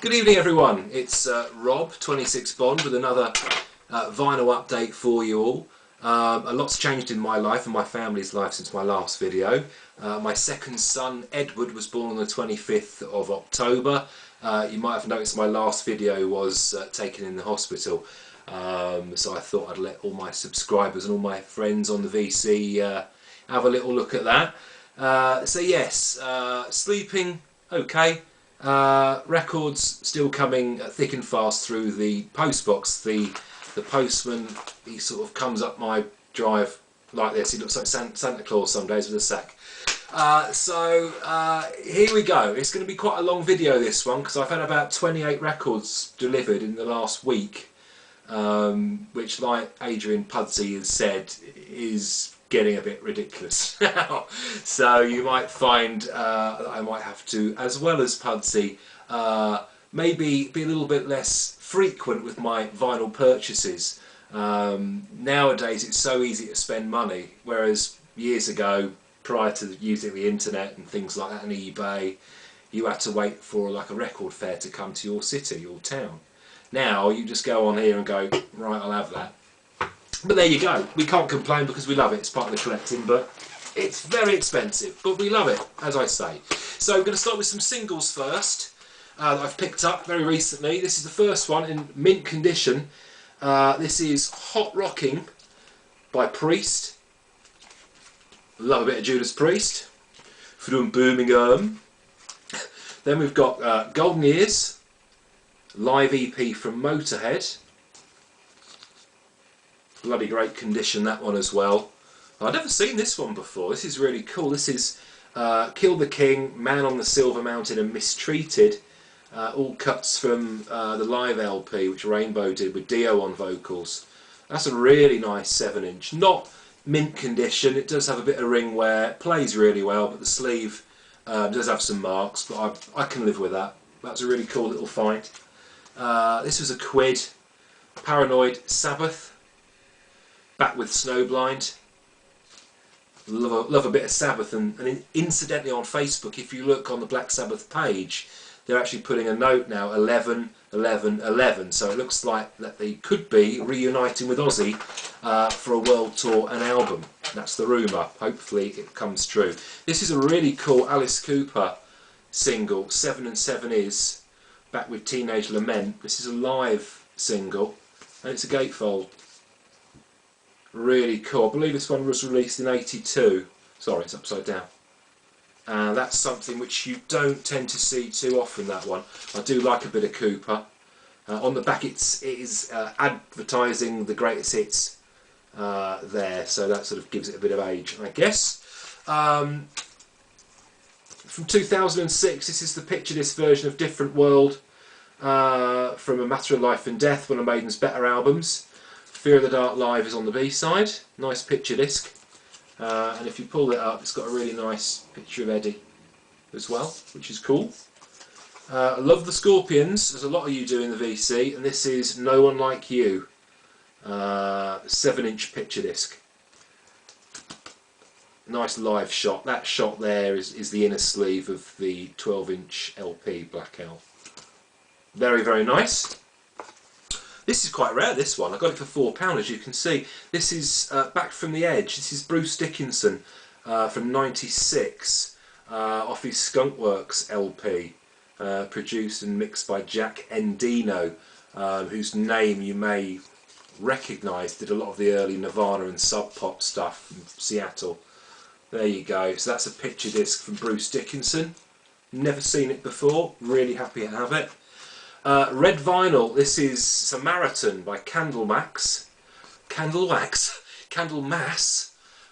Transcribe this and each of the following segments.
Good evening everyone, it's Rob, 26Bond, with another vinyl update for you all. A lot's changed in my life and my family's life since my last video. My second son, Edward, was born on the 25th of October. You might have noticed my last video was taken in the hospital. So I thought I'd let all my subscribers and all my friends on the VC have a little look at that. So yes, sleeping okay. Records still coming thick and fast through the post box. The postman, he sort of comes up my drive like this. He looks like Santa Claus some days with a sack. So here we go. It's going to be quite a long video, this one, because I've had about 28 records delivered in the last week, which, like Adrian Pudsey has said, is getting a bit ridiculous now. So you might find that I might have to, as well as Pudsey, maybe be a little bit less frequent with my vinyl purchases. Nowadays it's so easy to spend money, whereas years ago, prior to using the internet and things like that and eBay, you had to wait for like a record fair to come to your city or town. Now you just go on here and go, right, I'll have that. But there you go, we can't complain because we love it. It's part of the collecting, but it's very expensive, but we love it, as I say. So we're going to start with some singles first that I've picked up very recently. This is the first one in mint condition. This is Hot Rocking by Priest. Love a bit of Judas Priest from Birmingham. Then we've got Golden Years, live EP from Motorhead. Bloody great condition, that one as well. I've never seen this one before. This is really cool. This is Kill the King, Man on the Silver Mountain and Mistreated. All cuts from the live LP which Rainbow did with Dio on vocals. That's a really nice 7-inch. Not mint condition, it does have a bit of ring wear, it plays really well, but the sleeve does have some marks, but I can live with that. That's a really cool little find. This was a quid. Paranoid Sabbath. Back with Snowblind. Love a bit of Sabbath, and incidentally on Facebook, if you look on the Black Sabbath page, they're actually putting a note now, 11, 11, 11, so it looks like that they could be reuniting with Ozzy for a world tour and album. That's the rumour. Hopefully it comes true. This is a really cool Alice Cooper single, 7 and 7 Is, back with Teenage Lament. This is a live single, and it's a gatefold. Really cool. I believe this one was released in '82. Sorry, it's upside down. And that's something which you don't tend to see too often, that one. I do like a bit of Cooper. On the back it is advertising the greatest hits there, so that sort of gives it a bit of age, I guess. From 2006, this is the Picture Disc version of Different World from A Matter of Life and Death, one of Maiden's better albums. Fear of the Dark Live is on the B-side. Nice picture disc. And if you pull it up, it's got a really nice picture of Eddie as well, which is cool. I love the Scorpions, as a lot of you do in the VC, and this is No One Like You, 7-inch picture disc. Nice live shot. That shot there is the inner sleeve of the 12-inch LP Blackout. Very, very nice. This is quite rare, this one. I got it for £4, as you can see. This is Back from the Edge. This is Bruce Dickinson from '96 off his Skunkworks LP, produced and mixed by Jack Endino, whose name you may recognise, did a lot of the early Nirvana and Sub Pop stuff from Seattle. There you go. So that's a picture disc from Bruce Dickinson. Never seen it before. Really happy to have it. Red vinyl, this is Samaritan by Candlemass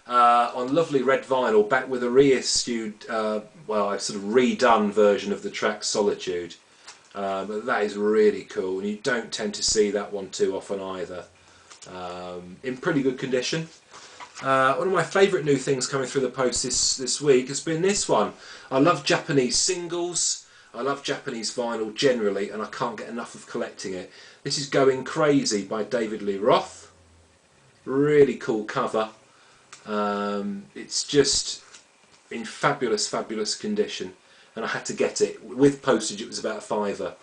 on lovely red vinyl, back with a reissued, well, a sort of redone version of the track Solitude. But that is really cool, and you don't tend to see that one too often either. In pretty good condition. One of my favourite new things coming through the post this week has been this one. I love Japanese singles. I love Japanese vinyl generally, and I can't get enough of collecting it. This is Going Crazy by David Lee Roth. Really cool cover. It's just in fabulous, fabulous condition, and I had to get it. With postage it was about £5.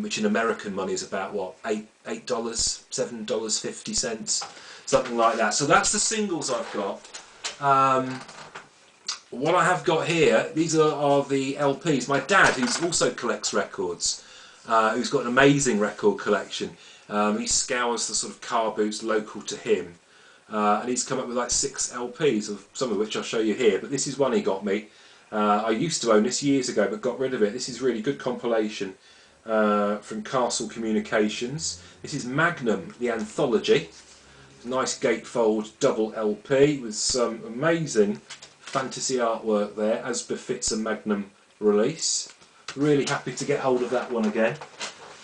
which in American money is about what, $8, $7.50, something like that. So that's the singles I've got. What I have got here, these are the LPs. My dad, who also collects records, who's got an amazing record collection. He scours the sort of car boots local to him, and he's come up with like 6 LPs, of some of which I'll show you here. But this is one he got me. I used to own this years ago, but got rid of it. This is really good compilation from Castle Communications. This is Magnum, the anthology. Nice gatefold double LP with some amazing fantasy artwork there, as befits a Magnum release. Really happy to get hold of that one again.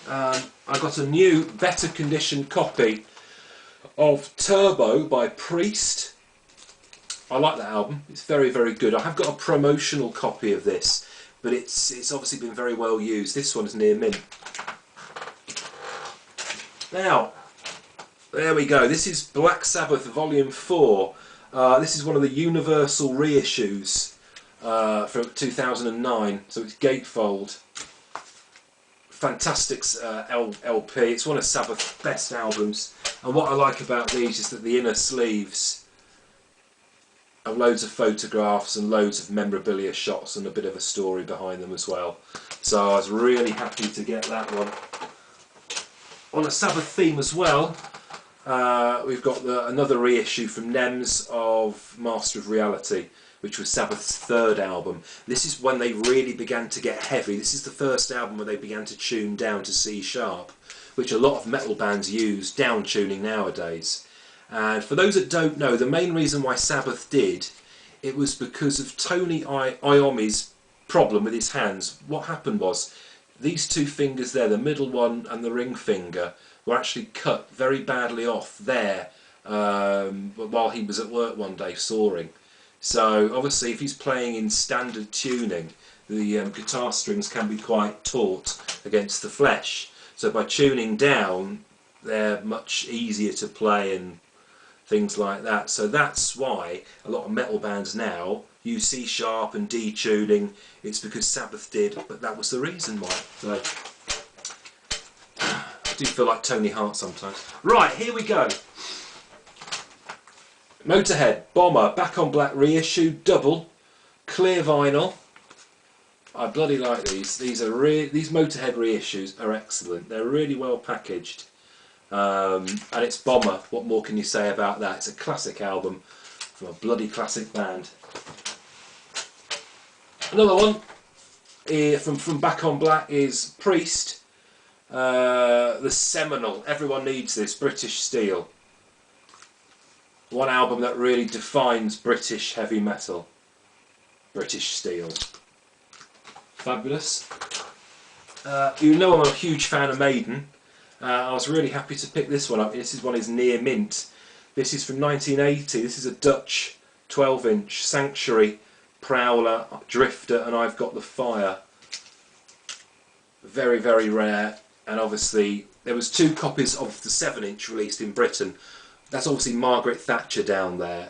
I got a new, better condition copy of Turbo by Priest. I like that album. It's very, very good. I have got a promotional copy of this, but it's obviously been very well used. This one is near mint. Now, there we go. This is Black Sabbath Volume 4. This is one of the Universal reissues from 2009, so it's gatefold. Fantastic LP. It's one of Sabbath's best albums, and what I like about these is that the inner sleeves have loads of photographs and loads of memorabilia shots and a bit of a story behind them as well. So I was really happy to get that one. On a Sabbath theme as well, we've got another reissue from NEMS of Master of Reality, which was Sabbath's 3rd album. This is when they really began to get heavy. This is the first album where they began to tune down to C sharp, which a lot of metal bands use down tuning nowadays. And for those that don't know, the main reason why Sabbath did, it was because of Tony Iommi's problem with his hands. What happened was, these 2 fingers there, the middle one and the ring finger, were actually cut very badly off there while he was at work one day sawing. So obviously if he's playing in standard tuning, the guitar strings can be quite taut against the flesh. So by tuning down, they're much easier to play and things like that. So that's why a lot of metal bands now use C sharp and D tuning. It's because Sabbath did, but that was the reason why. So I do feel like Tony Hart sometimes. Right, here we go. Motorhead, Bomber, Back on Black reissue, double, clear vinyl. I bloody like these. These Motorhead reissues are excellent. They're really well packaged. And it's Bomber. What more can you say about that? It's a classic album from a bloody classic band. Another one from Back on Black is Priest. The seminal, everyone needs this, British Steel. One album that really defines British heavy metal. British Steel. Fabulous. You know I'm a huge fan of Maiden. I was really happy to pick this one up. This is one is near mint. This is from 1980. This is a Dutch 12-inch Sanctuary, Prowler, Drifter, and I've Got the Fire. Very, very rare. And obviously there was 2 copies of the 7-inch released in Britain. That's obviously Margaret Thatcher down there.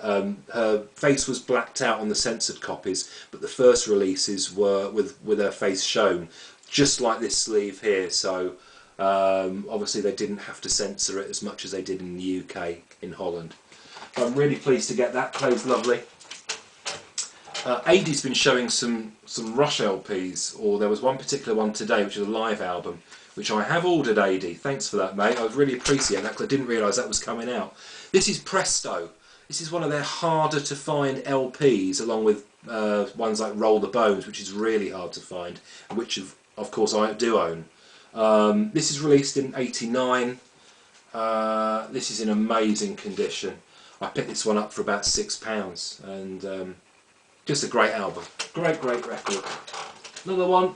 Her face was blacked out on the censored copies, but the first releases were with her face shown, just like this sleeve here. So obviously they didn't have to censor it as much as they did in the UK, in Holland. But I'm really pleased to get that. Plays lovely. AD's been showing some Rush LPs, or there was one particular one today, which is a live album, which I have ordered, AD. Thanks for that, mate. I really appreciate that because I didn't realise that was coming out. This is Presto. This is one of their harder to find LPs, along with ones like Roll the Bones, which is really hard to find, which of course I do own. This is released in '89. This is in amazing condition. I picked this one up for about £6, and just a great album. Great record. Another one.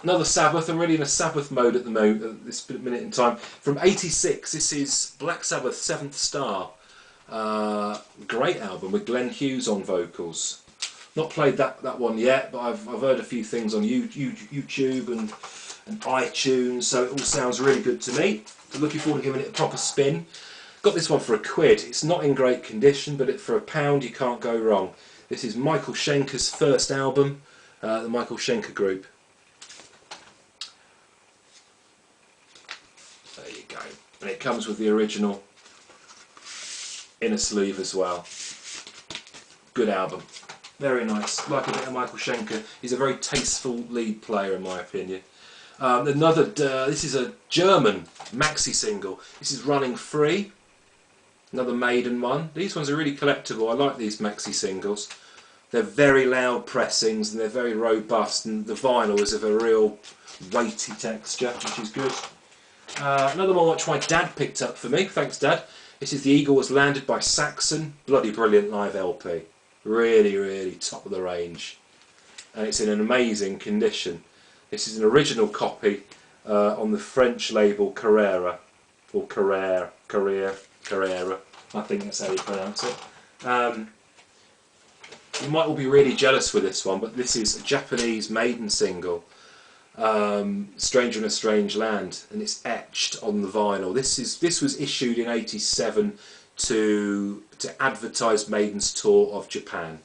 Another Sabbath. I'm really in a Sabbath mode at the moment, at this minute in time. From '86, this is Black Sabbath 7th Star. Great album with Glenn Hughes on vocals. Not played that one yet, but I've heard a few things on YouTube and iTunes, so it all sounds really good to me. So looking forward to giving it a proper spin. Got this one for £1. It's not in great condition, but for £1 you can't go wrong. This is Michael Schenker's first album, the Michael Schenker Group. go. And it comes with the original inner sleeve as well. Good album. Very nice. Like a bit of Michael Schenker. He's a very tasteful lead player in my opinion. This is a German maxi single. This is Running Free. Another Maiden one. These ones are really collectible. I like these maxi singles. They're very loud pressings and they're very robust, and the vinyl is of a real weighty texture, which is good. Another one which my dad picked up for me. Thanks, Dad. This is The Eagle Was Landed by Saxon. Bloody brilliant live LP. Really, really top of the range. And it's in an amazing condition. This is an original copy on the French label Carrera. Or Carrera. I think that's how you pronounce it. You might all be really jealous with this one, but this is a Japanese Maiden single, Stranger in a Strange Land, and it's etched on the vinyl. This was issued in '87 to advertise Maiden's tour of Japan.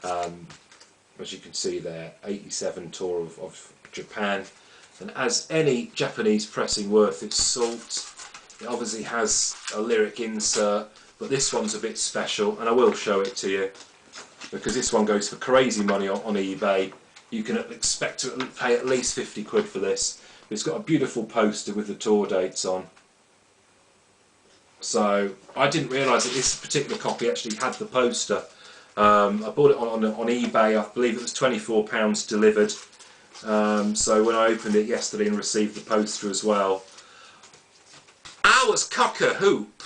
As you can see there, '87 tour of Japan, and as any Japanese pressing worth its salt, it obviously has a lyric insert, but this one's a bit special, and I will show it to you, because this one goes for crazy money on eBay. You can expect to pay at least 50 quid for this. It's got a beautiful poster with the tour dates on. So I didn't realise that this particular copy actually had the poster. I bought it on eBay. I believe it was £24 delivered. So when I opened it yesterday and received the poster as well, I was cock-a-hoop.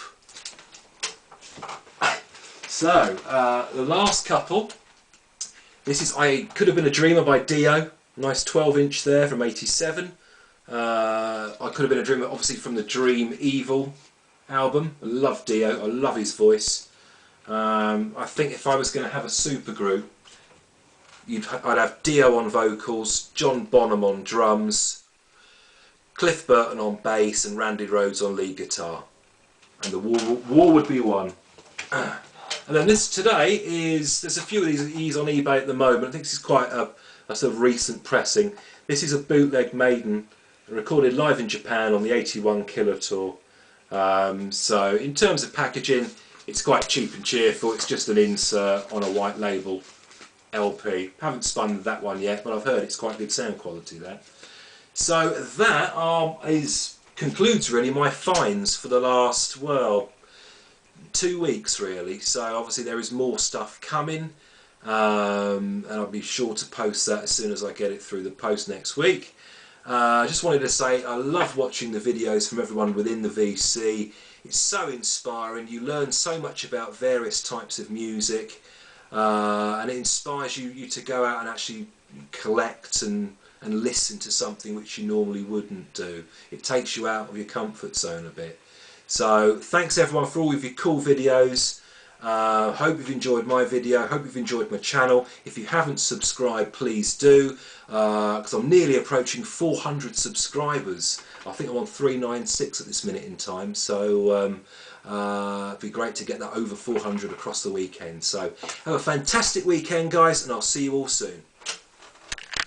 So, the last couple, this is I Could Have Been a Dreamer by Dio, nice 12-inch there from '87. I Could Have Been a Dreamer, obviously from the Dream Evil album. I love Dio, I love his voice. I think if I was going to have a supergroup, I'd have Dio on vocals, John Bonham on drums, Cliff Burton on bass, and Randy Rhoads on lead guitar. And the war would be won. And then this today there's a few of these on eBay at the moment. I think this is quite a sort of recent pressing. This is a bootleg Maiden, recorded live in Japan on the '81 Killer Tour. So in terms of packaging, it's quite cheap and cheerful. It's just an insert on a white label LP. Haven't spun that one yet, but I've heard it's quite good sound quality there. So that concludes really my finds for the last, well, 2 weeks really. So obviously there is more stuff coming, and I'll be sure to post that as soon as I get it through the post next week. I just wanted to say I love watching the videos from everyone within the VC. It's so inspiring. You learn so much about various types of music, and it inspires you to go out and actually collect and listen to something which you normally wouldn't do. It takes you out of your comfort zone a bit. So thanks everyone for all of your cool videos. Hope you've enjoyed my video, hope you've enjoyed my channel. If you haven't subscribed, please do, because I'm nearly approaching 400 subscribers. I think I'm on 396 at this minute in time, so it'd be great to get that over 400 across the weekend. So have a fantastic weekend guys, and I'll see you all soon.